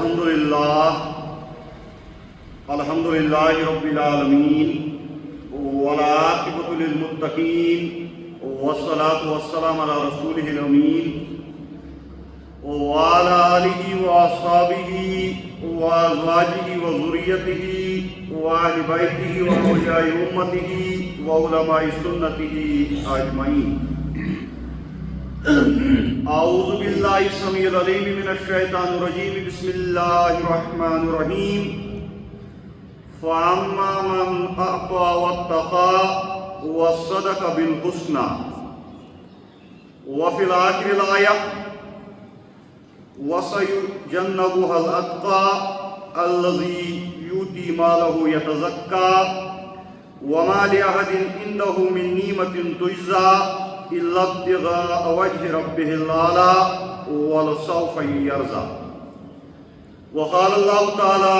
Alhamdulillah Rabbil Alameen wal aqibatu lil muttaqeen wassalatu wassalamu ala rasulihil ameen wa ala alihi wa ashabihi wa azwajihi wa dhurriyyatihi wa ahli baytihi wa awliya'i ummatihi wa ulama'i sunnatihi ajma'in. أعوذ بالله السميع العليم من الشيطان الرجيم بسم الله الرحمن الرحيم فأما من أعطى واتقى وصدق بالحسنى وفي الآخر الآية وسيجنبها الأتقى الذي يؤتي ماله يتزكى وما لأحد عنده من نعمة تجزى إلا ابتغاء وجه ربه الأعلى ولسوف يرضى. وقال الله تعالى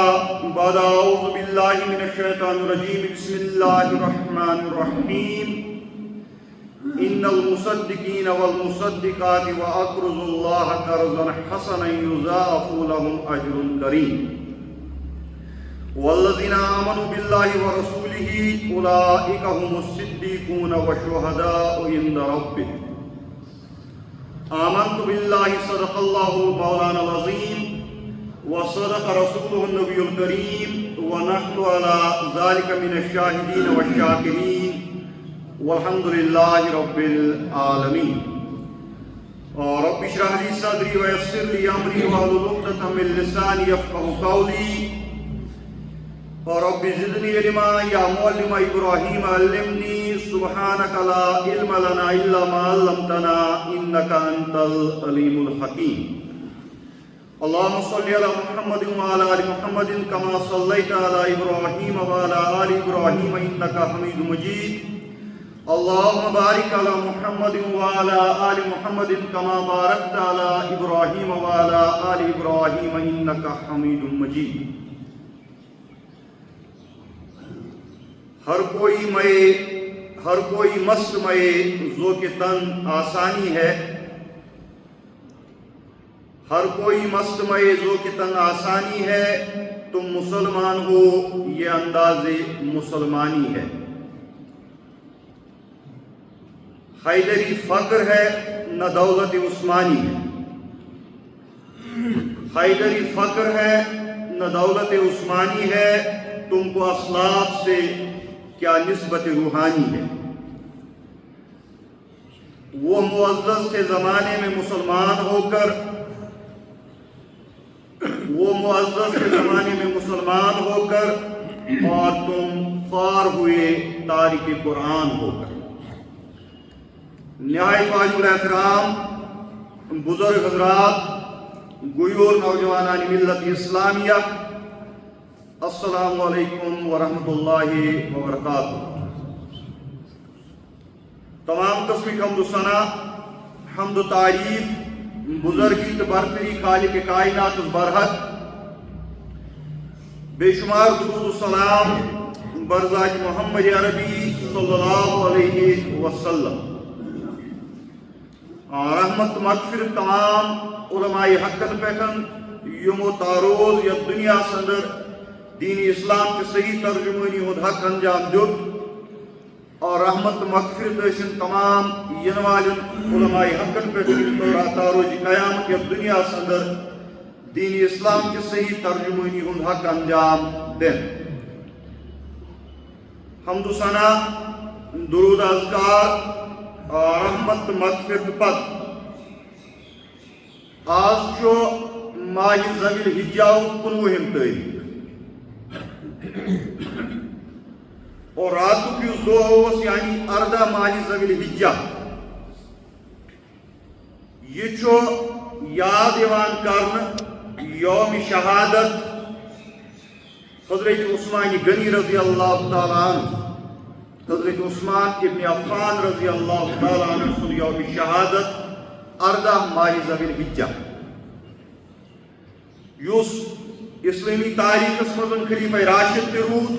بعد أعوذ بالله من الشيطان الرجيم بسم الله الرحمن الرحيم إن المصدقين والمصدقات وأقرضوا الله قرضا حسنا يضاعف لهم أجر كريم والذين آمنوا بالله ورسوله أولئك هم الصديقون والشهداء عند ربهم. آمنت بالله صدق الله مولانا العظيم وصدق رسوله النبي الكريم ونحن على ذلك من الشاهدين والشاكرين والحمد لله رب العالمين. رب اشرح لي صدري ويسر لي أمري واحلل عقدة من لساني يفقهوا قولي. رب زدني علما يا معلم إبراهيم علمني سبحانك لا علم لنا إلا ما علمتنا إنك أنت العليم الحكيم. اللهم صل على محمد وعلى آل محمد كما صليت على إبراهيم وعلى آل إبراهيم إنك حميد مجيد. اللهم بارك على محمد وعلى آل محمد كما باركت على إبراهيم وعلى آل إبراهيم إنك حميد مجيد. ہر کوئی مست مئے ذوق تن آسانی ہے. ہر کوئی مست مئے ذوق تن آسانی ہے. تم مسلمان ہو یہ انداز مسلمانی ہے. حیدری فقر ہے نہ دولت عثمانی ہے. حیدری فقر ہے نہ دولت عثمانی ہے. تم کو اسلاف سے کیا نسبت روحانی ہے. وہ معزز کے زمانے میں مسلمان ہو کر اور تم خوار ہوئے تارک قرآن ہو کر. نہایت واجب الاحترام بزرگ حضرات، گویور نوجوانان ملت اسلامیہ، السلام علیکم ورحمۃ اللہ وبرکاتہ. تمام قسم حمد و ثنا، حمد و تعریف بزرگی تو برتری خالق کائنات برحق، بے شمار درود و سلام برزاج محمد عربی صلی اللہ علیہ وسلم. رحمت مغفرت تمام علماء حقن پیٹن یمو تاروز یا دنیا سندر دین اسلام کے صحیح ترجمانی ہند حق انجام دیت. اور رحمت مغفرت ٲسِن تمام ین والن علماء حقن پہ تاروز قیامت یا دنیا سندر دین اسلام کے صحیح ترجمانی ہند حق انجام دین. حمد و ثنا، درود اذکار، رحمت مغفرت پت آج چھُ ماہ ذی الحجہ 19 تاریخ اور رات کی دہ یعنی 14 ماہ ذی الحجہ. یہ یاد کرن یوم شہادت حضرت عثمان غنی رضی اللہ تعالیٰ عنہ، حضرت عثمان ابن عفان رضی اللہ تعالیٰ عنہ سن یوم شہادت 14 ماہ ذی الحجہ، یس اسلامی تاریخ مزن خلیفہ راشد تہ رود،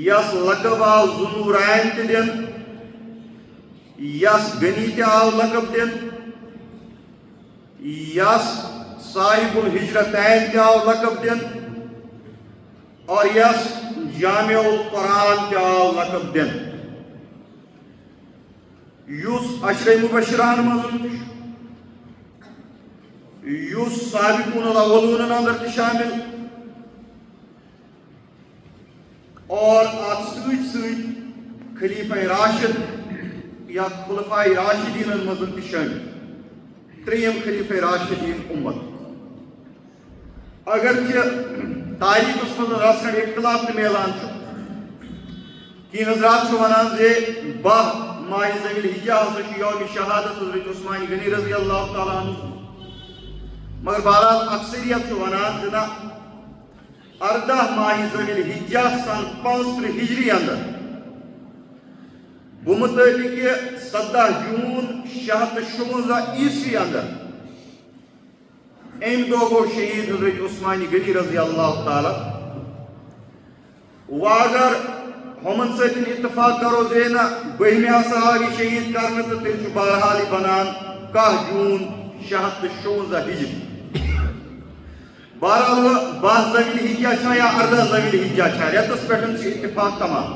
یس لقب آو ذوالنورین تہ دن، یس غنی تہ آو لقب دن، یس صاحب الحجرتین تہ آو لقب دن اور یس جامع القرآن تہ آو لقب دن یس عشر مبشران مزن یس سابقون الاولون اندر تہ شامل اور ات ست خلیفہ راشد یا خلفاء راشدین مزن تہ شامل تریم خلیفہ راشدین امت اگرچہ تاریخ مز رسن اختلاف تہ میلان کی حضرات ونان زِ 12 ماہ ذی الحجہ ہسا یوم شہادت حضرت عثمان غنی رضی اللہ تعالیٰ عنہ مگر بہرحال اکثریت ونان زِ 14 ماہ ذی الحجہ سن 65 ہجری اندر بمطابق 17 جون 656 عیسوی اندر ام دہ گو شہید حضرت عثمان غنی رضی اللہ تعالیٰ و اگر ہمن ستن اتفاق کرو زِ نہ بہمہ ہسا آو یہ شہید کرنے تو تیل بہرحال بنان 10 جون 656 ہجری بہرحال 12 ذی الحجہ چھا یا 14 ذی الحجہ چھا ریتس پہ اتفاق تمام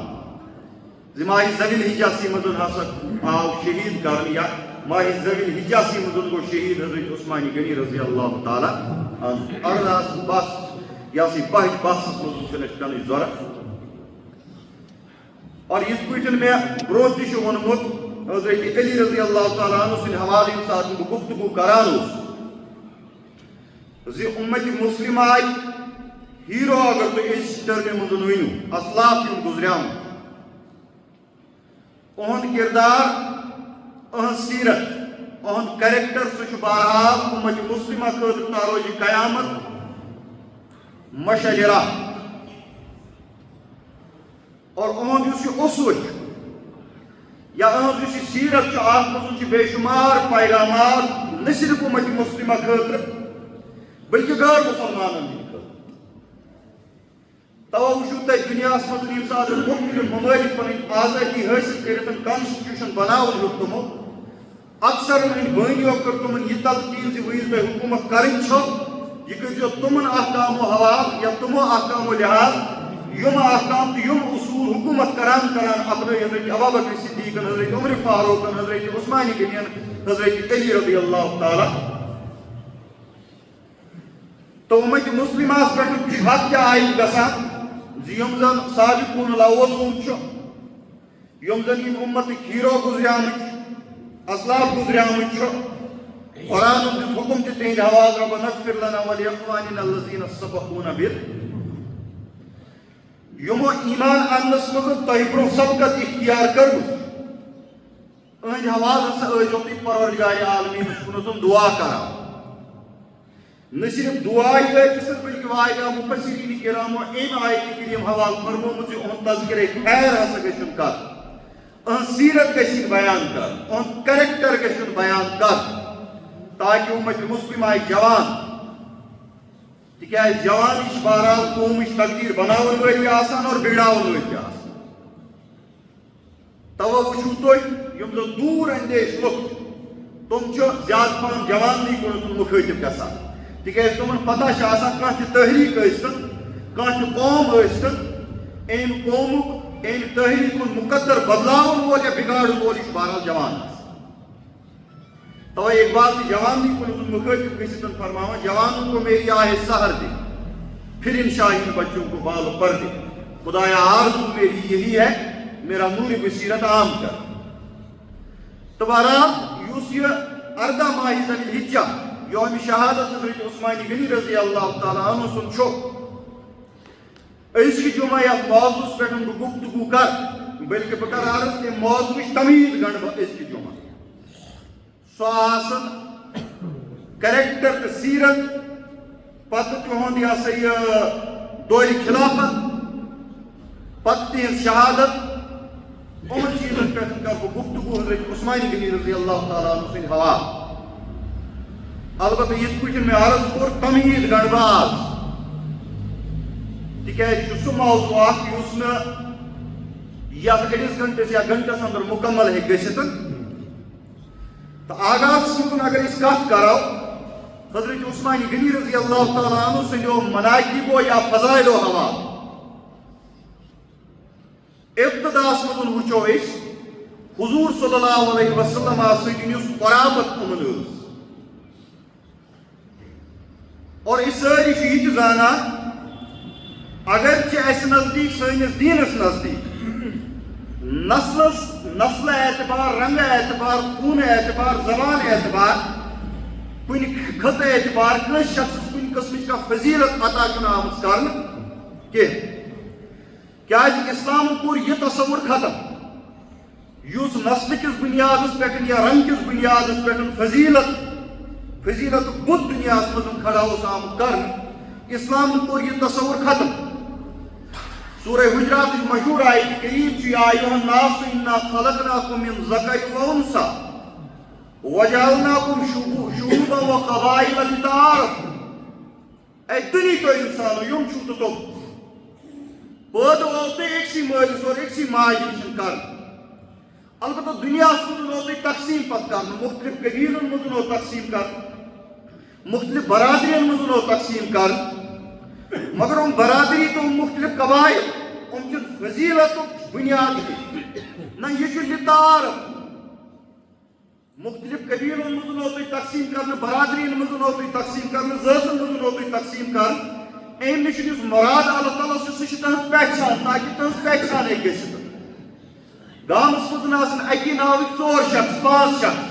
زِ ماہ ذی الحجہ سی مزن ہسا آو شہید کرنے یا ماہ ذی الحجہ سی مزن گو شہید حضرت عثمان غنی رضی اللہ تعالیٰ عنہ 14 بس یا سی بہت بحثس مزن کرنے ضرورت اور اس پٲٹھۍ میں برونٛہہ تہِ چھُ ووٚنمُت حضرت علی رضی اللہ تعالیٰ عنہ سٕنٛدِ حوالہٕ ییٚمہِ ساتہٕ بہٕ گفتگو کران اوسُس زِ اُمت مسلمہ آیہِ ہیٖرو اگر تُہۍ أزۍ ٹٔرمہِ منٛز ؤنِو اسلاف یِم گُزریمٕتۍ اُہُنٛد کِردار اہٕنٛز سیٖرت اہُنٛد کریکٹر سُہ چھُ بہرحال اُمت مسلمہ خٲطرٕ تا روزِ قیامت مشعل راہ اور اہد اس اصول یا اہد اس سیرت ات مز بے شمار پیغامات نہ صرف امت مسلمہ خاطر بلکہ غیر مسلمانن ہند خاطر تو وچھو تھی دنیا مز یم سات مختلف ممالک پن آزادی حاصل کرتن کانسٹیٹیوشن بناون ہیوک تمو اکثر ہند بانیو کر تمن یہ تلقین زِ وۄنۍ ییٚلہِ تۄہہِ حکومت کرٕنۍ چھو یہ کٔرزیو تمن احکام و حوالہ یا تمو احکام و لحاظ یم احکام تو یم اصول حکومت کران اپنے حضرت ابوبکر صدیق حضرت عمر فاروق حضرت عثمان غنی حضرت علی رضی اللہ تعالیٰ تو امت مسلمہ پہ حق کیا عائد گژھان زِ یم زن سابقون الاولون یم زن یم امت ہیرو گزریمت اسلاف گزریمت قرآن دیت حکم تہ تہند حوالہ ربنا اغفر لنا ولاخواننا الذین سبقونا یمو ایمان انس مز تہ برو سبقت اختیار کرمت اہند حوالہ ہسا ٲسۍزیو تُہۍ پروردگار عالمیٖنس کُن دعا کران نہ صرف دعا یٲژ بلکہ واریاہ مفسرین کرامو امہِ آیتہِ کریم حوالہ فرمومُت زِ اہُنٛد تذکرے خیر ہسا گژھُن کر اہٕنٛز سیرت گژھِنۍ بیان کر اہُنٛد کریکٹر گژھُن بیان کر تاکہ امت مسلمہ آیہِ جوان تکیاز جوان یہ بہرحال قومچ تقدیر بناون وٲلۍ آسان اور بگڑاون وٲلۍ تہِ آسان توے وٕچھو تُہۍ یم زن دوٗر اندیش لُکھ تم چھِ زیادٕ پہن جوانی کُن مُخٲطب گژھان تکیاز تمن پتہ چھِ آسان کانٛہہ تہِ تحریٖک ٲسۍتن کانٛہہ تہِ قوم ٲسۍتن امہِ قومُک امہِ تحریٖک ہُنٛد مقدر بدلاون وول یا بگاڑن وول یہِ چھُ بہرحال جوان آسان توے اقبال تہِ جوانی کُن مخاطب گٔژھِتھ فرماوان جوانوں کو میری آہ سحر دے پھر ان شاہین بچوں کو بال پر دے خدایا آرزو میری یہی ہے میرا نور بصیرت عام کر تو بہرحال یُس یہ 14 ماہ ذی الحجہ یوم شہادت حضرت عثمان غنی رضی اللہ تعالیٰ عنہ سن چھُ أزکہِ جمعہ یتھ موضوعس پٮ۪ٹھ بہٕ گفتگو کر بلکہ بہٕ کرٕ عرض تمہِ موضوعٕچ تمہیٖد گنڈٕ بہٕ أزکہِ جمعہ سو آسن کریکٹر تو سیرت پتہ تہد یہ سا یہ دور خلافت پتہ تہذ شہادت ان چیزن پہ کر بہ گفتگو حضرت عثمان غنی رضی اللہ تعالیٰ عنہ سند حوالہ البتہ یت پٲٹھۍ مےٚ عرض کوٚر تمہیٖد گنڈٕ بہٕ آز تکیازِ یہِ چھُ سُہ موضوع اکھ یُس نہٕ یتھ أڑِس گنٹس یا گنٹس اندر مکمل ہیٚکہِ گٔژھِتھ تو آغاز مز اگر کت کرو حضرت عثمان غنی رضی اللہ تعالیٰ عنہ سندو مناقب یا فضائل و حوال ابتداس مزن وچو اس حضور صلی اللہ علیہ وسلم سۭتۍ یُس قرابت یِمن ٲس اور اس سٲری چھِ یہِ تہِ زانان اگرچہ اسہِ نزدیک سٲنِس دیٖنس نزدیک نسل اعتبار رنگ اعتبار خون اعتبار زبان اعتبار کن خط اعتبار کس شخص کن قسم کا فضیلت عطا آمت کر اسلام کور یہ تصور ختم اس نسل کس بنیاد پہ یا رنگ کس بنیاد پہ فضیلت بت دنیا مز کھڑا آمت کر اسلام کور یہ تصور ختم سورہ حجرات مشہور آیت قریب یا ایھا الناس انا خلقناکم من ذکر و انثی وجعلناکم شعوبا و قبائل لتعارفوا اے دنیا تو انسانو یم چھو تو تم پٲدٕ آو تۄہہِ أکسٕے مٲلِس اور أکسٕے ماجہِ نِش کرنہٕ البتہ دُنیاہس منٛز آو تۄہہِ تقسیٖم پتہٕ کرنہٕ مختلف قبیٖلن منٛز آو تقسیٖم کرنہٕ مختلف برادرین منٛز آو تقسیٖم کرنہٕ مگر ام برادری تو مختلف قبائل ان کی فضیلت بنیاد نہ یہ لتعارف مختلف قبیلوں مزن ہوتی تقسیم کرنا برادرین مزن ہوتی تقسیم کرنا ذاتن مزن ہوتی تقسیم کرنا ایم نشن اس مراد اللہ تعالیٰ سے سہ تہذ پہچان تاکہ تہذ پہچان ہے گھت گامس مزن آسن اکی ناوک 4 شخص 5 شخص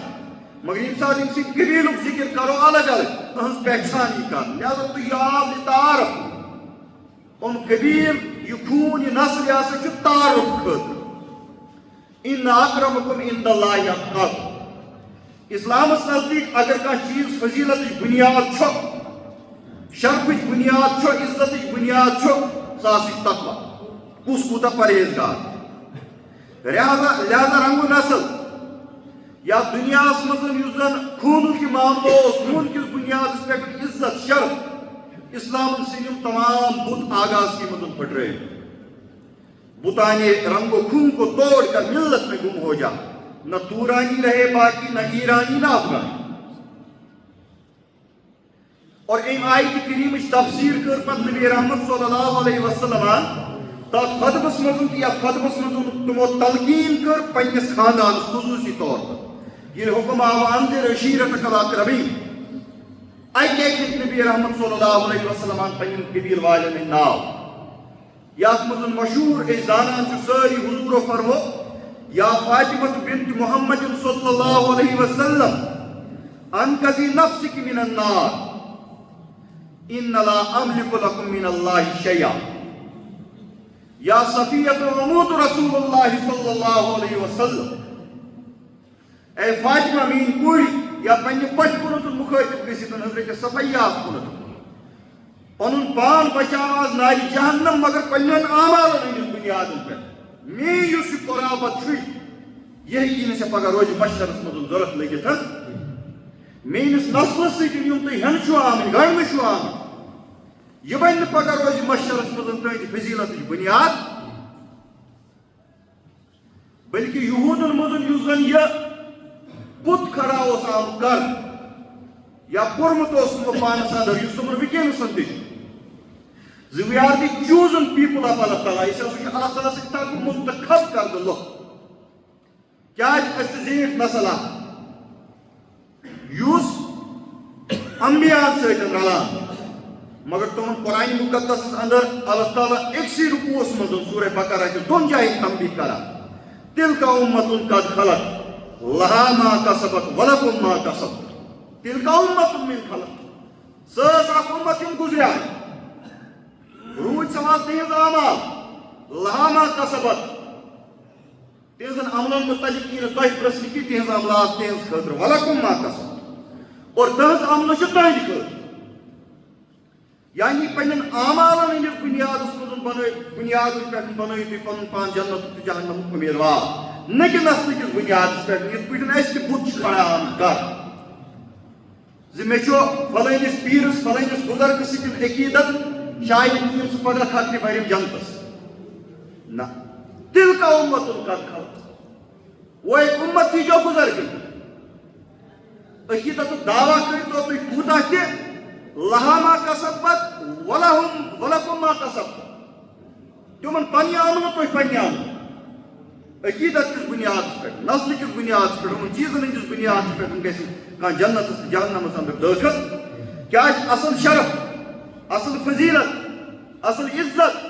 مگر یم سات یم سی قبیلک ذکر کرو الگ الگ تہذ پہچان ہی کر لہذا تو یہ لتعارف ام قبیل یہ خون یہ نسل یہ ہسا تعارف خاطر ان اکرمکم عند اللہ اتقاکم اسلامس نزدیک اگر کانٛہہ چیز فضیلتٕچ بنیاد چھُ شرفٕچ بنیاد چھُ عزتٕچ بنیاد چھُ سُہ ہسا چھُ تقویٰ کُس کوٗتاہ پرہیزگار لہذا رنگ و نسل یا دنیاہس منٛز یُس زن خوٗنُک یہِ معاملہٕ اوس خوٗن کِس بنیادس پٮ۪ٹھ عزت شرف اسلام سے تمام بت آغاز کی مدن پھٹرے بتانے رنگ و خون کو توڑ کر ملت میں گم ہو جا نہ تورانی رہے باقی نہ ایرانی نہ افغانی اور ایم آیت کریم تفسیر کر پر نبی رحمت صلی اللہ علیہ وسلم تا خطبس مزن یا خطبس مزن تمو تلقین کر پنس خاندان خصوصی طور پر یہ حکم آو انذر عشیرتک الاقربین اکہ نبی رحمت صلی اللہ علیہ وسلم پنن قبیل والن ناو یات مزن مشہور ای زانان چھ ساری حضور فرمو یا فاطمہ بنت محمد صلی اللہ علیہ وسلم انقذی نفسک من النار ان لا املک لکم من اللہ شیئا یا صفیۃ اموت رسول اللہ صلی اللہ علیہ وسلم اے فاطمہ مین کوری یا پنہ پٹ کنت مخاطب گھت حضرت صفیہ کنت پن پان بچاواز ناری جہنم مگر پنن اعمالن ہندس بنیاد پہ میس یہ قرابت یہ ہی ژے پگہ روز مشرس مز ضرورت لگت میس نسلس ستن یم تھی ہین آمت گڑنہ آمت یہ بن پگہ روز مشرس مز تہذ فضیلت بنیاد بلکہ یہودن مز زن یہ بت کھڑا آمت کر یا پورمت تمو پانس اندر اس تمن ونکینس زِ we are the chosen people of اللہ تعالیٰ یہ اللہ تعالیٰ سے منتخب کردہ لوگ کیٛازِ زیٖٹھ نسل یُس انبیاءن سۭتۍ رلان مگر تمن قرآن مقدس اندر اللہ تعالیٰ أکسٕے رکوعس منٛز سورہ بقرہ کِس 2 جایَن تنبیہ کران تِلکا اُمتٌ قد خلت لہا ما کسبت ولکم ما کسبت تِلکا اُمتٌ من خلت سۄ ٲس اکھ اُمت یِم گُزریٛاے روٗدۍ سوال تِہنٛز اعمال لہا ما کسبت تِہنٛزن عملن متعلق یی نہٕ تۄہہِ پرژھنہٕ کینٛہہ تِہنٛز عملہٕ آسہٕ تِہنٛز خٲطرٕ ولکم ما کسبت اور تٕہنٛز عملہٕ چھِ تُہنٛدِ خٲطرٕ یعنی پنن اعمالن ہندس بنیادس منٛز بنیاد پٮ۪ٹھ بنٲیِو تُہۍ پنُن پان جنتُک تہٕ جہنمُک امیدوار نہ کہ نسلہٕ کِس بنیادس پٮ۪ٹھ یِتھ پٲٹھۍ اَسہِ تہِ بُت چھِ کھڑا آمٕتۍ کرنہٕ زِ مےٚ چھُ فلٲنِس پیٖرس فلٲنِس بُزرگہٕ سۭتۍ عقیٖدت شاید نِیِم سُہ پگہہ خطرِ بھرِم جنتس نہ تِلکا اُمتٌ قد خلت وہ ایک امت تھی جو گزر گئی عقیدت دعویٰ کرتو تُہۍ کوٗتاہ تہِ لہا ما کسبت ولکم ما کسبت تِمن پننہِ آنو تُہۍ پننہِ آنو عقیدت کِس بُنیادس پٮ۪ٹھ نسلہِ کِس بُنیادس پٮ۪ٹھ یِمن چیٖزن ہٕنٛدِس بُنیادس پٮ۪ٹھ گژھِ کانٛہہ جنتس تہٕ جہنمس انٛدر دٲخل کیٛازِ اصل شرف اصل فضیلت اصل عزت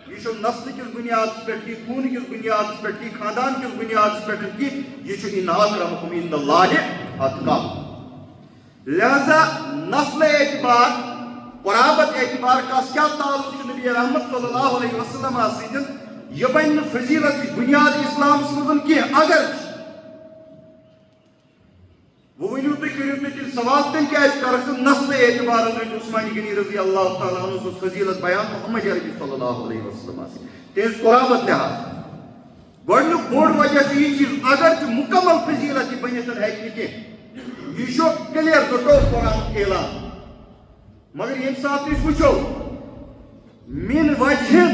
یہ چھُ نسلہِ کِس بُنیادس پٮ۪ٹھ یہِ خوٗنہٕ کِس بُنیادس پٮ۪ٹھ یہِ خاندان کِس بُنیادس پٮ۪ٹھ کینٛہہ یہِ چھُ ان اکرمکم عند اللہ اتقاکم لہذا نسل اعتبار قرابت اعتبار کس کیا تعلق چھُ نبی رحمت صلی اللہ علیہ وسلم سۭتۍ یہ بنہِ نہٕ فضیلت بُنیاد اسلامس منٛز کینٛہہ اگر وہ ؤنِو تُہۍ کٔرِو تُہۍ تیٚلہِ سوال تیٚلہِ کیٛازِ کَرکھ ژٕ نسل اعتبار حضرت عثمانی غنی رضی اللہ تعالیٰ عنہ سٕنٛز فضیلت بیان محمد عربی صلی اللہ علیہ وسلم سۭتۍ تِہنٛز قرابت لحاظ گۄڈنیُک بوٚڑ وجہ چھُ یہِ چیٖز اگر تہِ مُکمل فضیلت یہِ بٔنِتھ ہیٚکہِ نہٕ کینٛہہ یہ چھُ کلیر ٹوٹل قرآن اعلان مگر ییٚمہِ ساتہٕ أسۍ وٕچھو من وجہ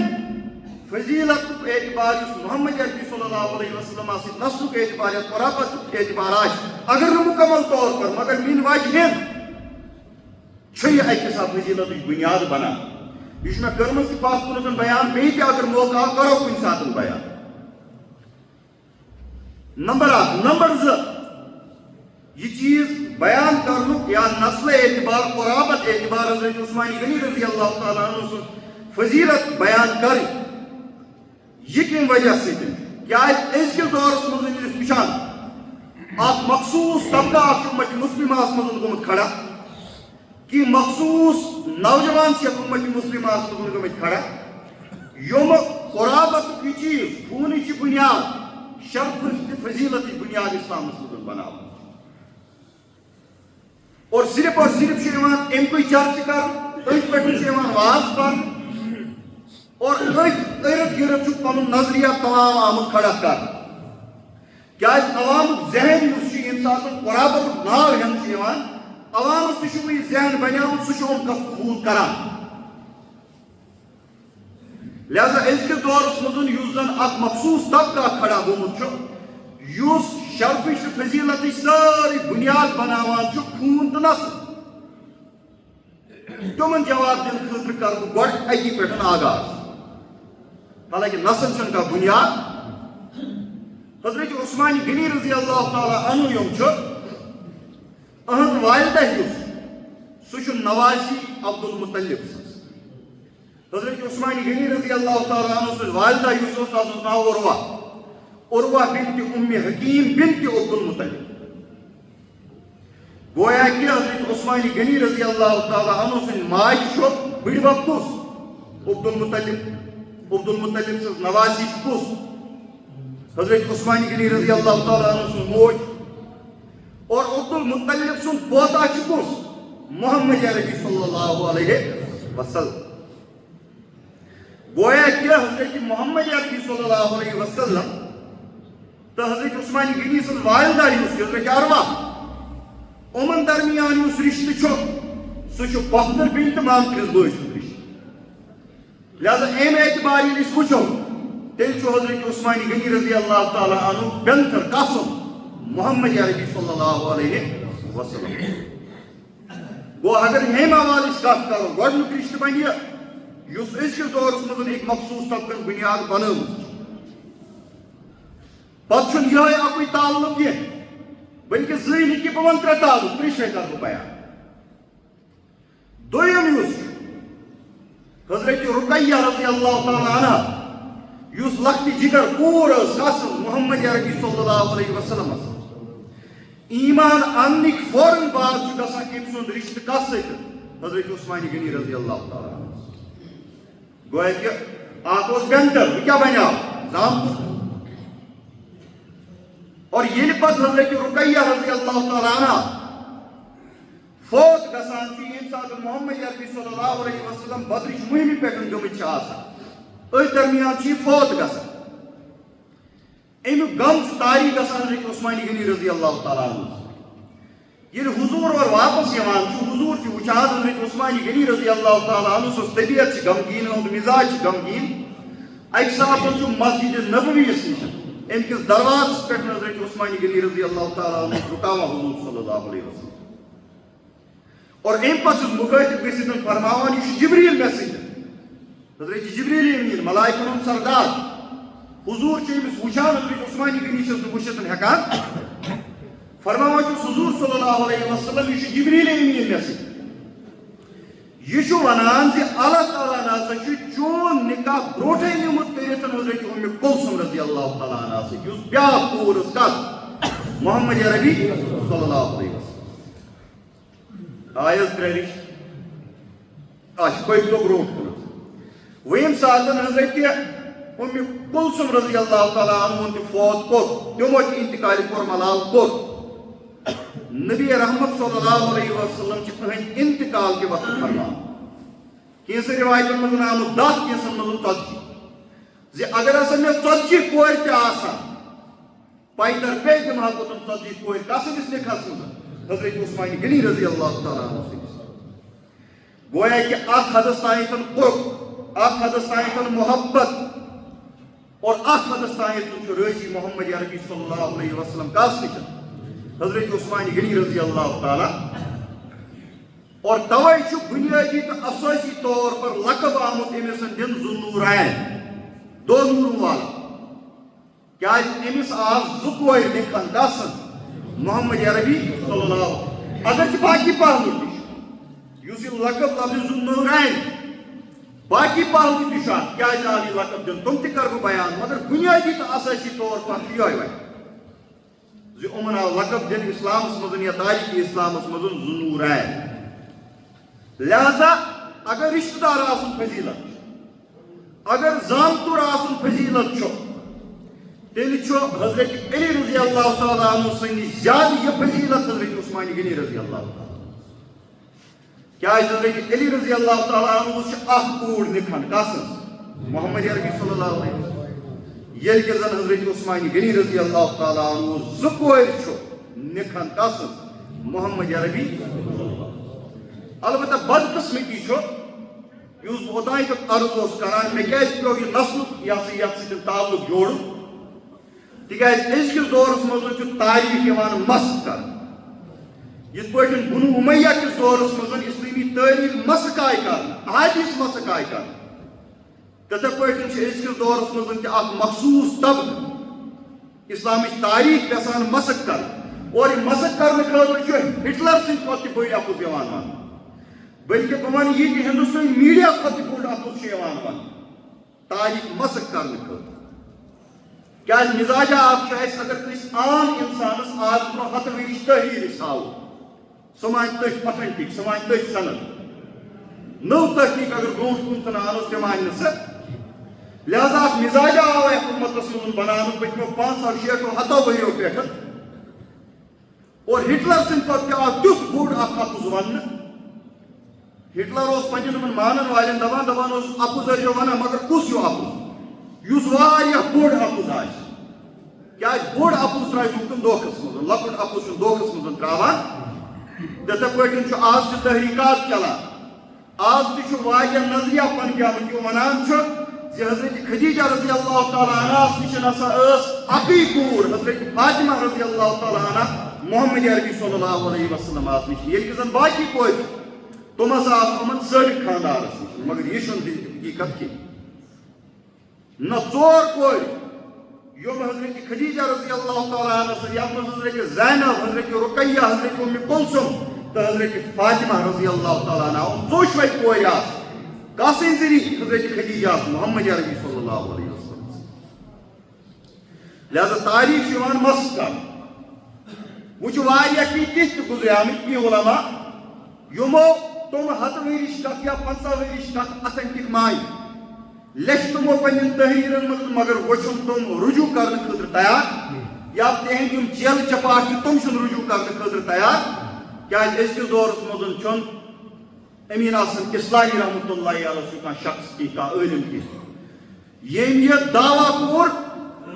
فضیلت اعتبار یُس محمد عربی صلی اللہ علیہ وسلم سۭتۍ نسلُک اعتبار یا قرابتُک اعتبار آسہِ اگر نہٕ مُکمل طور پر مگر من وجہ چھُ یہِ اکہِ حساب فضیلتٕچ بُنیاد بنان یہ چھُ مےٚ کٔرمٕژ تہِ پتھ کُنتھ بیان بیٚیہِ تہِ اگر موقع آو کرو کُنہِ ساتہٕ بیان نمبر اکھ نمبر زٕ یہ چیز بیان کرنُک یا نسل اعتبار قرابت اعتبار حضرت عثمانی غنی رضی اللہ تعالیٰ عنہ سٕنٛز فضیلت بیان کرٕنۍ یہ کمہِ وجہ سۭتۍ کیٛازِ أزکِس دورس منٛز ییٚلہِ أسۍ وٕچھان اکھ مخصوٗص طبقہٕ اکھ چھُ اُمت مُسلِماہس منٛز گوٚمُت کھڑا کینٛہہ مخصوٗص نوجوان چھِ یتھ اُمت مُسلِماہس منٛز گٔمٕتۍ کھڑا یِم قرابتُک یہِ چیٖز خوٗنٕچ بُنیاد شرفٕچ تہٕ فضیلتٕچ بُنیاد اسلامس منٛز بناوان اور صرف چھُ یِوان اَمکُے چرچہٕ کرنہٕ أتھۍ پٮ۪ٹھ چھُ یِوان واز پرنہٕ اور أتھۍ ارد گرد چھُ پنُن نظریہ تمام آمُت کھڑا کرنہٕ کیٛازِ عوامُک ذہن یُس چھُ ییٚمہِ ساتہٕ قرابتُک ناو ہٮ۪نہٕ چھُ یِوان عوامس تہِ چھُ وۄنۍ ذہن بنیومُت سُہ چھُ یِم کتھ قبوٗل کران لہذا أزکِس دورس منٛز یُس زن اکھ مخصوٗص طبقہٕ اکھ کھڑا گوٚمُت چھُ یُس شرفٕچ تہٕ فضیلتٕچ سٲرٕے بُنیاد بناوان چھُ خوٗن تہٕ نسل تِمن جواب دِنہٕ خٲطرٕ کرٕ بہٕ گۄڈٕ اکی پٮ۪ٹھ آغاز حالانکہِ نسل چھنہٕ کانٛہہ بُنیاد حضرت عثمانی غنی رضی اللہ تعالیٰ عنہ یِم چھُ اہنٛز والدہ یُس سُہ چھُ نواسی عبدالمطلب سٕنٛز حضرت عثمانی غنی رضی اللہ تعالیٰ عنہ سٕنٛز والدہ یُس اوس تَس اوس ناو عروہ بنت حکیم بنت عبدالمطلب گویا کہ حضرت عثمانی غنی رضی اللہ تعالیٰ عنہ سٕنٛدِ ماجہِ چھُ بٕڈِبب کُس عبدالمطلب سٕنٛز نواسی چھُ کُس حضرت عثمانی غنی رضی اللہ تعالیٰ عنہ سٕنٛز موج اور عبدالمطلب سُنٛد پوتا چھُ کُس محمد عربی صلی اللہ علیہ وسلم گویا کہ حضرت محمد عربی صلی اللہ علیہ وسلم تو حضرت عثمانی غنی سٕنٛز والدہ یُس حضرت عروہ یِمن درمیان یُس رشتہٕ چھُ سُہ چھُ پۄپھتٕر بیٚنہِ تہٕ مامترِس بٲے سُنٛد رشتہٕ لہذا اَمہِ اعتبار ییٚلہِ أسۍ وٕچھو تیٚلہِ چھُ حضرت عثمانی غنی رضی اللہ تعالیٰ عنہ بینتھر قاسم محمد عربی صلی اللہ علیہ وسلم گوٚو اگر ییٚمہِ حوالہٕ أسۍ کتھ کرو گۄڈنیُک رشتہٕ بنہِ یہِ یُس أزکِس دورس منٛز أکۍ مخصوٗص طبقن بُنیاد بنٲومٕژ چھِ پتہٕ چھُنہٕ یِہوٚے اکُے تعلق کینٛہہ بلکہِ زٕے نہٕ کینٛہہ بہٕ وَنہٕ ترٛےٚ تعلق ترٛےٚ جایہِ کرٕ بہٕ بیان دوٚیِم یُس حضرت رُقیہ رضی اللہ تعالیٰ عنہ یُس لۄکٹہِ جِگر کوٗر ٲس قاسم محمد عربی صلی اللہ علیہ وسلمس ایمان اننٕکۍ فوراً بعد چھُ گژھان أمۍ سُنٛد رشتہٕ کتھ سۭتۍ حضرت عثمانی غنی رضی اللہ تعالیٰ عنہ گویا کہ اکھ اوس بینتھر بہٕ کیٛاہ بنیاو زامتُر اور ییٚلہِ پتہٕ حضرت رُقیہ رضی اللہ تعالیٰ عنہ فوت گژھان چھُ ییٚمہِ ساتہٕ محمد عربی صلی اللہ علیہ وسلم بدرٕچ مُہمہِ پٮ۪ٹھ گٔمٕتۍ چھِ آسان أتھۍ درمیان چھُ یہِ فوت گژھان اَمیُک غم چھُ طاری گژھان حضرت عثمانی غنی رضی اللہ تعالیٰ عنہ ییٚلہِ حضوٗر اور واپس یِوان چھُ حضوٗر چھُ وٕچھان حضرت عثمانی غنی رضی اللہ تعالیٰ عنہ سٕنٛز طبیعت چھِ غمگیٖن یِہُنٛد مِزاج چھُ غمگیٖن اکہِ ساتہٕ چھُ مسجد نبویَس نِش ام کس دروازس پہ حضرت عثمان غنی رضی اللہ تعالیٰ عنہ رکاوا حضور صلی اللہ علیہ وسلم اور ام پتہ مخاطب گژھتھ فرماوان یہ جبریل میسج حضرت جبریل امین ملائکن ہند سردار حضور امس وچان حضرت عثمان غنی چھس وچھت ہیکان فرماوان حضور صلی اللہ علیہ وسلم یہ جبریل امین میسج یہ ونان اللہ تعالیٰ ناسا چون نکاح بروٹے نمت کرت حضرت ام کلثوم رضی اللہ تعالیٰ عنہ سۭتۍ یُس بیاکھ کوٗر ٲس کتھ محمد عربی صلی اللہ علیہ وسلم آیس ترٛےٚ رِشتہٕ پٔکۍ تو برونٛٹھ کُنتھ وۄنۍ ییٚمہِ ساتہٕ حضرت ام کلثوم رضی اللہ تعالیٰ عنہ تہِ فوت کوٚر تِمو تہِ انتقالِ کوٚر ملال کوٚر نبی رحمت صلی اللہ علیہ وسلم چھ انتقال کے وقت فرمان کینسن روایتن من آمد 10 کینسن من 40 اگر ہسا میں 40 کور تہ آسان پیدر پے دمہا کو تم 40 کور کس نکاحس مز حضرت عثمان غنی رضی اللہ تعالیٰ عنہ گویا کہ ات حدس تانیتن قرب ات حدس تانیتن محبت اور ات حدس تانیتن راضی محمد عربی صلی اللہ علیہ وسلم کس نش حضرت عثمان غنی رضی اللہ تعالیٰ اور توے بنیادی تو اساسی طور پر لقب آمت امس دن ذوالنورین دو نوروں والا کیا امس آز زکور لکھن دسن محمد عربی صلی اللہ علیہ وسلم اگر باقی پہلو تش لقب لفظ ذوالنورین باقی پہلو تش کیا آو یہ لقب دن تم تہ کر بیان مگر بنیادی تو اساسی طور پر یہ آو لقب دن اسلامس مزن یا تاریخ اسلامس مزن ذوالنورین لہذا اگر رشتہ دار آسن فضیلت اگر زامتر آسن فضیلت تیل حضرت علی رضی اللہ تعالیٰ عنہ سن زیادہ یہ فضیلت حضرت عثمان غنی رضی اللہ تعالیٰ کیا حضرت علی رضی اللہ تعالیٰ عنہ اخ کوڑ نکھن کس محمد عربی صلی اللہ علیہ وسلم یل کہ زن حضرت عثمان غنی رضی اللہ تعالیٰ عنہ زکور نکھن کس محمد عربی البتہ بد قسمتی اس اوتان تک عرض کران مے کیاز پیو یہ نسل یت ستن تعلق جوڑ تکیاز ازکس دورس مز تاریخ یوان مسخ کر یت پٲٹھۍ بنو امیہ کس دورس مز اسلامی تاریخ مسخ آئی کر احادیث مسخ آئی کر تتھے پٲٹھۍ ازکس دورس مز اخ مخصوص طبقہ اسلامچ تاریخ یژھان مسخ کر اور یہ مسخ کرنے خاطر ہٹلر سند کھۄتہٕ بٔڑ اپُز یوان ماننہٕ بلکہ بہ ون یہ کہ ہندوستانی میڈیا کھۄتہٕ بوٚڑ اپُز یوان ماننہٕ تاریخ مسخ کرنے خاطر کیا مزاجہ آپ اگر کس عام انسانس آج برو 100 ؤری تحریر ہاو سہ مان تھی اوتھنٹک سہ مان تھی سند نو تحقیق اگر برونٹ کن تن آنس تہ مان سہ لہذا اخ مزاجہ آو حکومتس من بنان پتمو 500 600 700 ؤریو پہ اور ہٹلر سند پتہ آو تیُتھ بوٚڑ اخ اپُز وننہٕ ہٹلر اس پنجن مانن والن دپان اپُز ٲسِو ونان مگر کُس ہیوٗ اپُز یُس واریاہ بوٚڑ اپُز آسہِ کیٛازِ بوٚڑ اپُز ترٛایہِ لُکن دھوکس منٛز لۄکُٹ اپُز چھُنہٕ دھوکس منٛز ترٛاوان تِتھے پٲٹھۍ چھُ آز تہِ تحریٖکات چلان آز تہِ چھُ واریاہ نظریہ پنٕنۍ آمٕتۍ یِم ونان چھُ زِ حضرت خدیجہ رضی اللہ تعالیٰ عنہس نِش ہسا ٲس اکٕے کوٗر حضرت فاطمہ رضی اللہ تعالیٰ عنہ محمد عربی صلی اللہ علیہ وسلم نِش ییٚلہِ کہِ زن باقی کورِ تم ہسا آس یِمن سٲبِق خاندارس نِش مگر یہِ چھُنہٕ حقیٖقت کینٛہہ نہ ژور کور یم حضرت خدیجہ رضی اللہ تعالیٰ عنہ یتھ منٛز حضرت زینب حضرت رقیہ حضرت ام کلثوم تو حضرت فاطمہ رضی اللہ تعالیٰ عنہ ژوشوے کور آس کس سٕنٛدۍ ذریعہ حضرت خدیجہ محمد عربی صلی اللہ علیہ وسلم لہذا تاریخ یوان مسخ کرنہٕ وۄنۍ چھُ واریاہ کینٛہہ تِتھۍ تہِ گُزریمٕتۍ کینٛہہ علما یِمو تم 100 ؤرِش کتھ یا 50 ؤرِش کتھ اتھنٹک مانہِ لیکھ تمو پنن تحریرن مز مگر وچھن تم رجوع کرنے خاطر تیار یا تہند یم جیل چپاٹ تم چھن رجوع کرنے خاطر تیار کیا ازکس دورس مزن چھن امین آسن اصلاحی رحمۃ اللہ علیہ کان شخص کی کا عالم کی یم یہ دعویٰ کور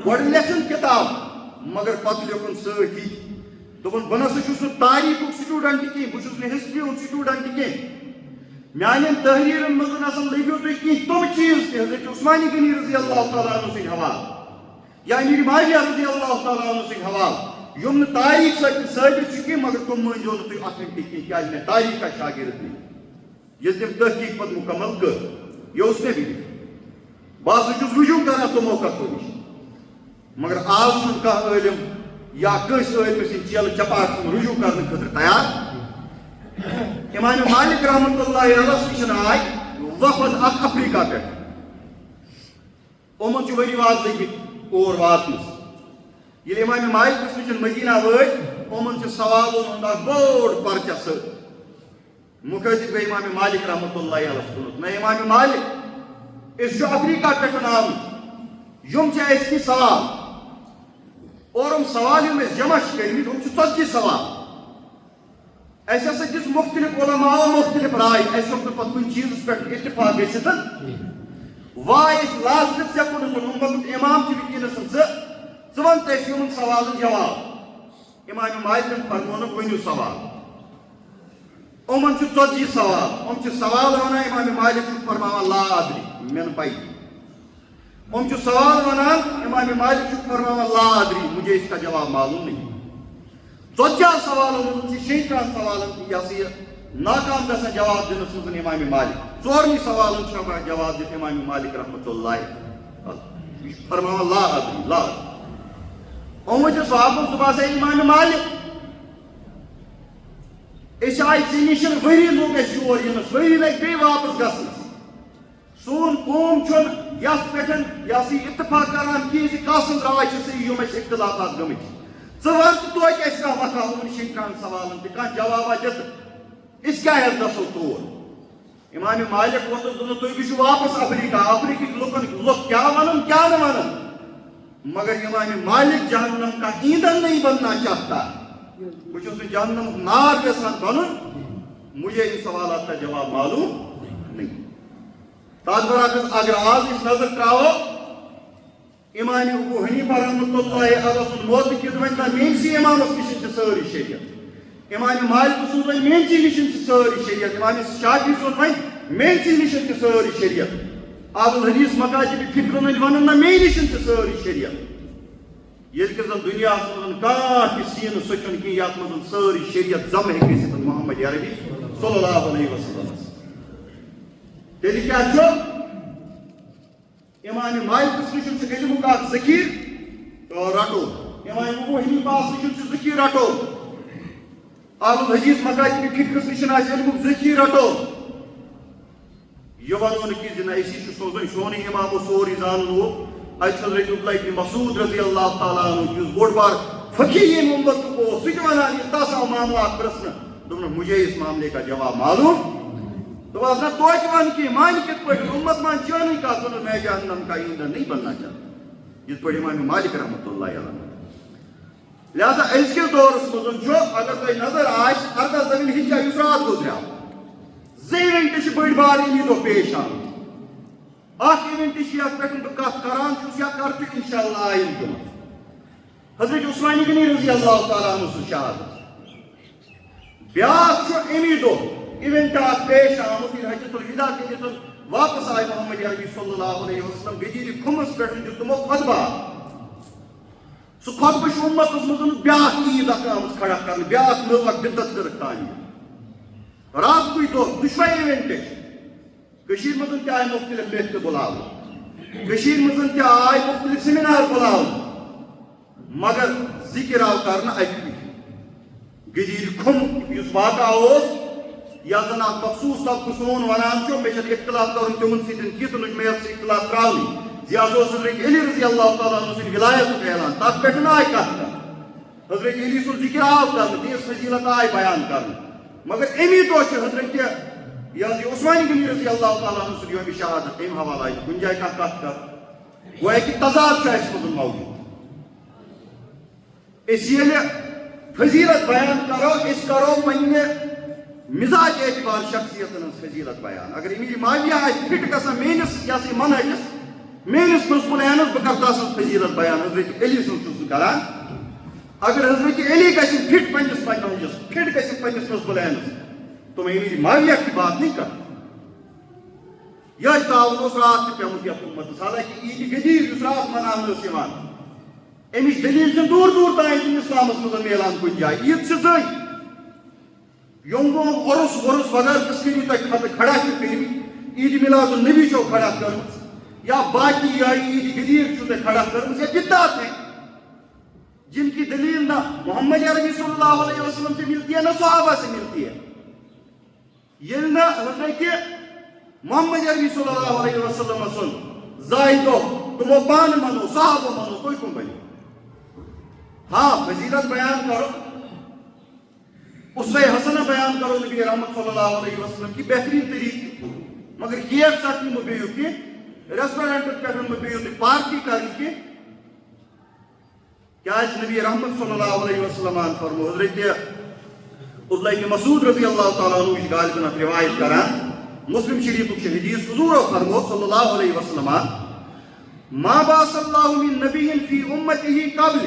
گۄڈٕ لیکھن کتاب مگر پتہٕ لیکھن سۭتی دوٚپُن بہٕ نسا چھُس نہٕ تاریخُک سٹوڈنٹ کینٛہہ بہٕ چھُس نہٕ ہسٹری ہُنٛد سٹوڈنٹ کینٛہہ میانین تحریرن مزن لبیو تھی کینٛہہ تم چیز تہِ حضرت عثمان غنی رضی اللہ تعالیٰ عنہ سٕنٛدۍ حوالہٕ یا امیر معاویہ رضی اللہ تعالیٰ عنہ سن حوال یم نے تاریخ ثابت کی مگر تم مانجو نہ تھی اتھینٹک کی کیا میں تاریخ کا شاگرد نہیں یل تم تحقیق پتہ مکمل کر یہ اس نے بھی بعض چھس رجوع کرنا تمو کتھو نش مگر آج چھن کانٛہہ عالم یا کٲنٛسہِ عالمہِ سٕنٛدۍ چیلہٕ چپاٹ رجوع کرنہٕ خٲطرٕ تیار امام مالک رحمۃ اللہ علیہ نشن آئے وفد اخ افریقہ پہ یمن ؤری واد لگت اور واتنس یل امام مالک نشن مدینہ وٲتۍ یمن سوالن ہند اکھ بوڑ پرچہ ست مخاطب گئی امام مالک رحمۃ اللہ علیہ کُنتھ نہ امام مالک اس افریقہ پہ آمت یم اس کی سوال اور سوال یم جمع کرمت 40 سوال ایسے ہسا دس مختلف علماء مختلف رائے ایسے ہم پتہ کن چیز پہ اتفاق گھت واس لاسٹس ہیکو امت امام ونکس ون تیس یمن سوالن جواب امام مالکن فرمونک ونیو سوال یمن 40 سوال سوال ونان امام مالک فرماوان لا ادری مین پائی سوال ونان امام مالک فرماوان لا ادری مجھے اس کا جواب معلوم نہیں 40 سوالن 16 سوالن یہ ناکام گھان جواب دنس من امام مالک 4 سوالن جواب دت امام مالک رحمۃ اللہ فرماوان لا ادری لا ادری صحابہ دپان ہے امام مالک اس آئی ژے نشن وری لوگ اس یور ینس وری لگ بی واپس گژھنس سون قوم چھن یتھ پٮ۪ٹھ یہ اتفاق کران کہ کس سٕنٛز راے چھِ صحیح یم اَسہِ اختلافات گٔمٕتۍ ژٕ وَن تہٕ توتہِ اَسہِ کانٛہہ وَتھا یِمن 16 سوالن تہِ کانٛہہ جوابا دِتہٕ أسۍ کیٛاہ حظ گژھو تور امام مالک ووتُن دوٚپُن تُہۍ گٔژھِو واپس افریقہٕکۍ لُکھ کیٛاہ وَنن کیٛاہ نہٕ وَنن مگر امام مالک جہنم کا ایندھن نہیں بننا چاہتا بہٕ چھُس نہٕ جہنمُک نار یژھان بنُن مجھے ان سوالات کا جواب معلوم نہیں تاتھ برعکس اگر آز أسۍ نظر تراوو امام ابو حنیفہ رحمۃ اللہ علیہ سُنٛد موت کِتھ وۄنۍ تام میٲنسٕے امامس نِش چھِ سٲری شریعت امام مالک سُنٛد وۄنۍ میٲنسٕے نِش چھِ سٲری شریعت امام شافعی سُنٛد وۄنۍ میٲنسٕے نِش چھِ سٲری شریعت ابو الحدیث مکاتب فکرن ہٕنٛدۍ ونن نہ مے نِش چھِ سٲری شریعت ییٚلہِ کہِ زن دُنیاہس منٛز کانٛہہ تہِ سیٖنہٕ سُہ چھُنہٕ کینٛہہ یتھ منٛز سٲری شریعت جمع ہیٚکہِ گٔژھِتھ محمد عربی صلی اللہ علیہ وسلم تیٚلہِ کیٛاہ چھُ امام مالکس نشن سے علمک اخ ذخیر تو رٹو امام ابو حنیفہ نشن سے ذخیر رٹو ابو الحدیث مکاتب فکرس نشن آس علمک ذخیر رٹو یہ ونو نہ کہ اسی سوزن سونی امام سوری زانن وہ حضرت عبداللہ ابن مسعود رضی اللہ تعالیٰ عنہ یس بوڑ بار فقیہ امت کو سہ ونان یہ تاسا معاملات پرسن دوٚپُن مجھے اس معاملے کا جواب معلوم دوٚپُس نہ توتہِ ون کہ مان کِتھ پٲٹھۍ امت مان چٲنی کتھ دوٚپُن میں جہنم کا ایندھن نہیں بننا چاہتا یِتھ پٲٹھۍ امام مالک رحمۃ اللہ علیہ لہذا أزکِس دورس منٛز چھُ اگر تۄہہِ نظر آسہِ 18 ذی الحجہ یُس راتھ گُزریو 2 ایونٹ چھِ بٔڑۍ بار ییٚمہِ دۄہ پیش آمٕتۍ اکھ ایونٹ چھِ یتھ پٮ۪ٹھ بہٕ کتھ کران چھُس یا کرٕ تہِ انشاءاللہ آیندٕ جمعہ حضرت عثمان غنی رضی اللہ تعالیٰ عنہ سٕنٛز شہادت بیاکھ چھُ امی دۄہ ایونٹ اکھ پیش آمُت ییٚلہِ حجۃ الوداع کٔرِتھ واپس آیہِ محمد عربی صلی اللہ علیہ وسلم گدیٖرِ کھُمس پٮ۪ٹھ دیُت تِمو خطبہ سُہ خطبہٕ چھُ اُمتس منٛز بیاکھ عیٖد اکھ آمٕژ کھڑا کرنہٕ بیاکھ نٔو اکھ بدعت کٔرٕکھ تعمیٖر راتکُے دۄہ دُشوے ایونٹ کٔشیٖرِ منٛز تہِ آیہِ مختلف محفِلہٕ بُلاونہٕ کٔشیٖرِ منٛز تہِ آیہِ مختلف سیمینار بُلاونہٕ مگر ذکر آو کرنہٕ اکہِ گدیٖرِ کھُم یُس واقعہ اوس یتھ زن اکھ مخصوٗص طبقہٕ سون ونان چھُ مےٚ چھُنہٕ اختلاف کرُن تِمن سۭتۍ کینٛہہ تہٕ مےٚ سۭتۍ اختلاف تراونٕے زِ حظ اوس حضرت علی رضی اللہ تعالیٰ عنہ سٕنٛدِ ولایتُک اعلان تتھ پٮ۪ٹھ آیہِ کتھ کرنہٕ حضرت علی سُنٛد ذکر آو کرنہٕ تِہنٛز فضیلت آیہِ بیان کرنہٕ مگر امی دۄہ چھِ حضرت یہ حظ یہ عثمان غنی رضی اللہ تعالیٰ عنہ سُنٛد یومِ شہادت امہِ حوالہٕ آیہِ کُنہِ جایہِ کانٛہہ کتھ کر گویا کہِ تضاد چھُ اَسہِ منٛز موجوٗد أسۍ ییٚلہِ فضیلت بیان کرو أسۍ کرو پننہِ مزاج اعتبار شخصیتن ہٕنٛز فضیلت بیان اگر امیر معاویہ آسہِ فٹ گژھان میٲنِس یہ سا منہجس میٲنِس مسلمانس بہٕ کرٕ تس سٕنٛز فضیلت بیان حضرت علی سُنٛد چھُس بہٕ کران اگر حضرت علی گژھِ فٹ پننِس منہجس فٹ گژھِ پننِس مسلمانس تو میں امیر معاویہ کی بات نہیں کرتا یہ تعاون اس رات تہِ پیومُت یتھ اُمتس حالانکہِ عیٖدِ غدیٖر یُس راتھ مناونہٕ ٲس یِوان امچ دلیل دور دور تین اسلامس مز ملان کن جائے عید سے زی یم عرس ورس وغیرہ کس کریو تھی کھڑا کر عید میلاد النبی چھو کھڑا کر یا باقی یا عید غدیر چھو کھڑا کر یہ بدعت ہیں جن کی دلیل نہ محمد عربی صلی اللہ علیہ وسلم سے ملتی ہے نہ صحابہ سے ملتی ہے. یہ نہ حضرت محمد عربی صلی اللہ علیہ وسلم سن زائدو تمو پان منو صحابہ منو کوئی کم بنی. ہاں فضیلت بیان کرو اسوہ حسنہ بیان کرو نبی رحمت صلی اللہ علیہ وسلم کی بہترین طریقے مگر یہ ایک ساتھ نہیں مبیو کہ ریسٹورنٹ پر مبیو کہ پارٹی کرنے کی کیا اس نبی رحمت صلی اللہ علیہ وسلم فرمو حضرت عبداللہ بن مسعود رضی اللہ تعالیٰ عنہ اس غالباً روایت کران مسلم شریف کی حدیث حضور فرمو صلی اللہ علیہ وسلم ما بعث اللہ من نبی فی امتہ قبل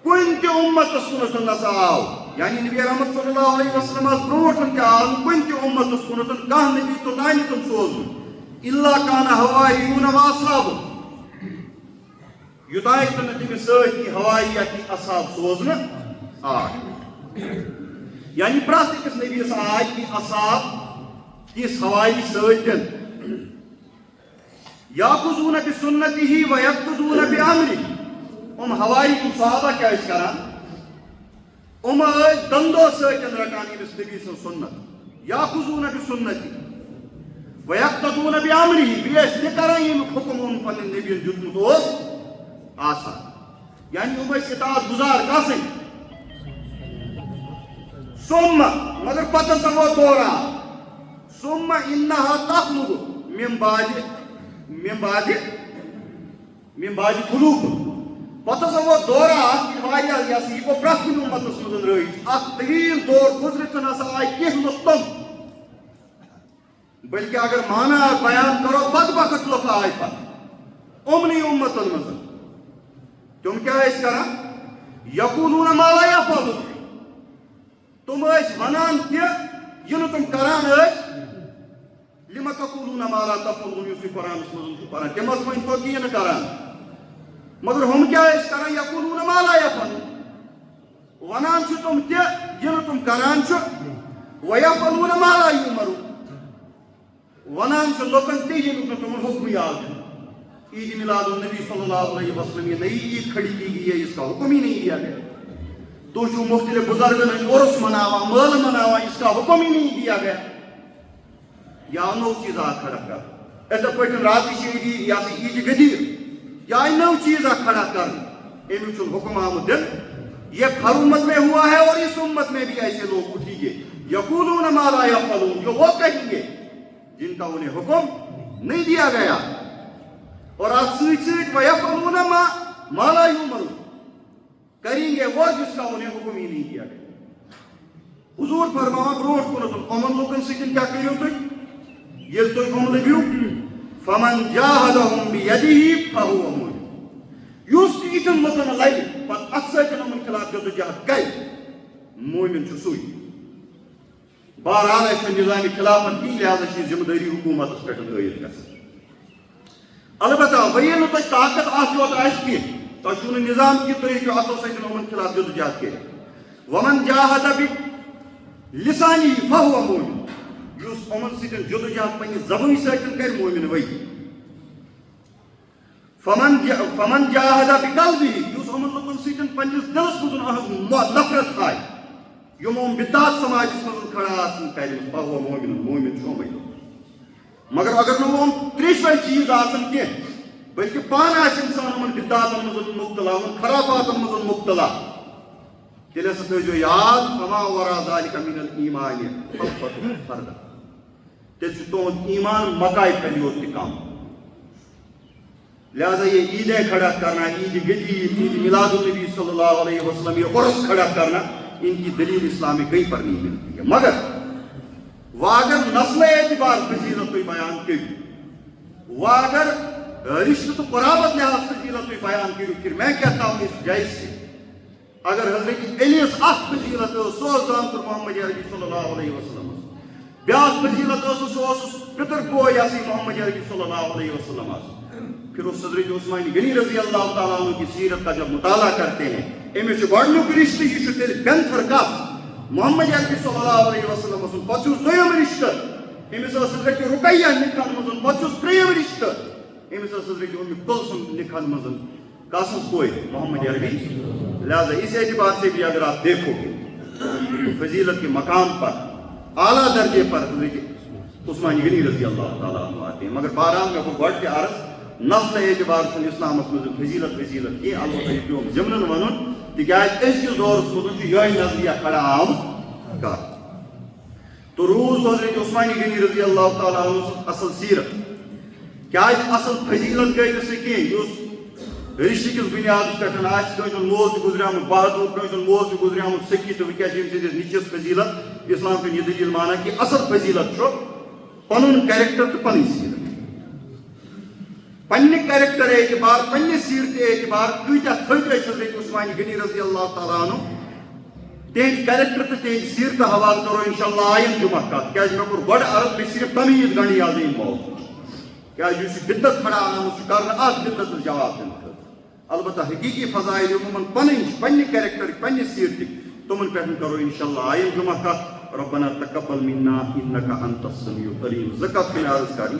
کن تی امت سنتن نسا آو یعنی نبی رحمت صلی اللہ علیہ وسلم برونٹن تی آو کن تی امت سنتن کہاں نبی تو نانیتن سوزن اللہ کانا ہوائیون و اصحاب یوتائے تن تم سۭتی ہوائی یا کی اصحاب سوزن آئے یعنی پرات کس نبی اس آئے کی اصحاب کس ہوائی سۭتن یاخذون بسنتہ و یقتدون بامرہ ہوائی صحابہ کیا اس کران دندو سۭتن رٹان امس نبی سن سنت یاخذون بسنتہ و یقتدون بامرہ بیس تہ کران یم حکم پنن نبی دیتمت اوس آسان یعنی اطاعت گزار کسن ثم مگر پتہ سمو دورا ثم انہا تخلق من بعد خلوق پتہ سمو دورا واریاہ یس یہ گو پرٛٮ۪تھ کُنہِ اُمتس منٛز رٲیِتھ اکھ طویل دور گزرِتھ نسا آیہِ کینٛہہ لُکھ تِم بلکہ اگر مانا بیان کرو بدبخت لُکھ آیہِ پتہٕ یِمنٕے اُمتن منٛز تم کیا اس کران یقولون ما لا یفعلون تم اس ونان کہ یہ تم کران اس لما تقولون ما لا تفعلون اس قرآن اس مزن قرآن کہ مطمئن تو کی نہ کران مگر ہم کیا اس کران یقولون ما لا یفعلون ونان چھ تم کہ یہ تم کران چھ ویفعلون ما لا یؤمرون ونان چھ لوکن تے یہ تم حکم یاد عید میلاد النبی صلی اللہ علیہ وسلم یہ نئی عید کھڑی کی گئی ہے اس کا حکم ہی نہیں دیا گیا تو جو مختلف بزرگن عرس مناوا مال مناوا اس کا حکم ہی نہیں دیا گیا یا نو چیز کھڑا کر ایسا پٹن رات شہیدی یا عید غدیر یا نو چیز کھڑا کر ان حکم آمد دن یہ ہر امت میں ہوا ہے اور اس امت میں بھی ایسے لوگ اٹھی گے یقولون ما لا یفعلون جو وہ کہیں گے جن کا انہیں حکم نہیں دیا گیا اور آپ سوچ وَيَفْعَلُونَ مَا لَا يُؤْمَرُونَ کریں گے وہ جس کا انہیں حکم ہی نہیں کیا گیا حضور فرماوا بروٹ کنتن امن لوگن سکن کیا کریو تھی یہ تو امن لگیو فَمَنْ جَاهَدَهُمْ بِيَدِهِ فَهُوَ مُؤْمِنٌ یوس تی اتن لوگن لگی پت اکثر امن خلاف جد جہاد گئی مومن چھ سوئی بہرحال اس نظام خلافت کی لہذا چھ ذمہ داری حکومت اس پہ عائد گژھان البتہ ویل نہ تہ طاقت آسوت آس کی تہ نظام کی تھی ہیٚکِو اتو سۭتۍ یِمن خلاف جدوجہد کٔرِتھ ومن جاہد بلسانی فہو مؤمن یُس یِمن سۭتۍ جدوجہد پننہِ زبٲنۍ سۭتۍ کر مؤمن وی فمن جاہد بقلبہ یُس یِمن لُکن سۭتۍ پننس دلس منٛز نفرت تھایہِ یِم بدعات سماجس منٛز کھڑا آسن کرِ فہو مؤمن مؤمن چھُ یِمے مگر اگر نہ تریشوے چیز آسن کی بلکہ پان آس انسان ان بدعاتن مز مبتلا ان خراباتن مز مبتلا تیل ہسا تھٲیزیو یاد فما ورا ذلك من الایمان حبۃ خردل تیل چھ تہنٛد ایمان مکائی پھلہِ یوت تہِ کم لہذا یہ عیدیں کھڑا کرنا عید غدیر عید میلاد النبی صلی اللہ علیہ وسلم یہ عرس کھڑا کرنا ان کی دلیل اسلامی کہیں پر نہیں ملتی ہے مگر وہ اگر نسل اعتبار فضیلت بیان کرو وہ اگر رشتہ تو قرابت لحاظ فضیلت بیان کرو پھر میں کہتا ہوں اس جائز سے اگر حضرت علیس اخ فضیلت سو زامتر محمد عربی صلی اللہ علیہ وسلم بیاکھ فضیلت سو پتر بوے یاسی محمد عربی صلی اللہ علیہ وسلم پھر اس حضرت عثمان غنی رضی اللہ تعالیٰ عنہ کی سیرت کا جب مطالعہ کرتے ہیں امس گۄڈنیُک رشتہ یہ تیل بینتھر کتھ محمد عربی صلی اللہ علیہ وسلم سن پتہ دویم رشتہ امس حضرت رقیہ نکاح مز پتہ ترٛیٚیِم رشتہ امس حضرت ام کلثوم نکاح مز کس کوئی محمد عربی. لہذا اس اعتبار سے بھی اگر آپ دیکھو گے تو فضیلت کے مقام پر اعلیٰ درجے پر حضرت عثمان غنی رضی اللہ تعالیٰ عنہ آتے ہیں. مگر بہرحال میں گوڑ کے عرض نسل اعتبار سے اسلام مز فضیلت کی البتہ یہ پیوم ضمن ون تکیاز أزکِس دورس مز یہ نظریہ کھڑا آمت کر. تو روز حضرت عثمان غنی رضی اللہ تعالیٰ عنہ اصل سیرت کیا اصل فضیلت گئی نہ کھین رشتہ کس بنیاد پہ کن مول گزریامت بہادر کن مول گزریامت سکی تو وکیا سندس نچس فضیلت اسلام کن یہ دلیل مانا کہ اصل فضیلت پن کریکٹر تو پن سیرت پنہ کریکٹر اعتبار پنہ سیرت اعتبار کتیا تھوت حضرت عثمان غنی رضی اللہ تعالیٰ عنہ تہذ کریکٹر تو تہذ سیرت حوالہ کرو انشاءاللہ آئین جمعہ کت کیا میں کور گۄڈٕ عرض میں صرف تمہید گنڈ یاد موضوع کیا بدت کھڑا آمت کرنا ات بدت جواب دن البتہ حقیقی فضائل عموماً پنہ کریکٹر پنہ سیرت تمن پہ کرو انشاءاللہ آئین جمعہ کت. ربنا تقبل منا انك انت السميع العليم. زکات کی عرض کر